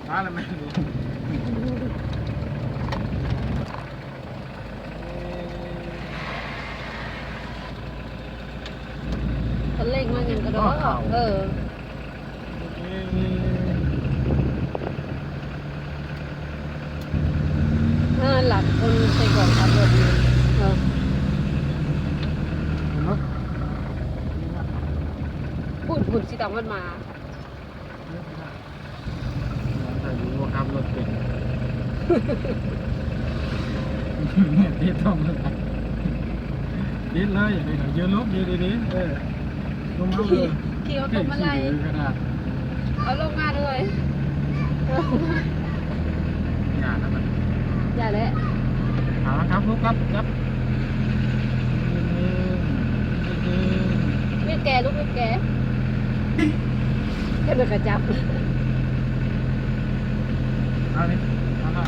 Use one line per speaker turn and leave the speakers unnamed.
มาแล้วแม่ดู
คนเล่งมาอย่างกระโดดหลักคนใส่กล่องขับรถพูดสิตามมันมา
แต่ดูว่าขับรถเก่งเนี่ยตีต้องเลยตีเลยอย่างนี้ยืนลุกยืนดีๆลงมาเลย
ขี่เอาตรงมาไล่เอาลงมาเลย
งานนะมัน
อย่าแล้ว
เอาละครับลูกครับ
มีแกลูกมีแกแค่เดือกระจับ
เอาดิเอาละ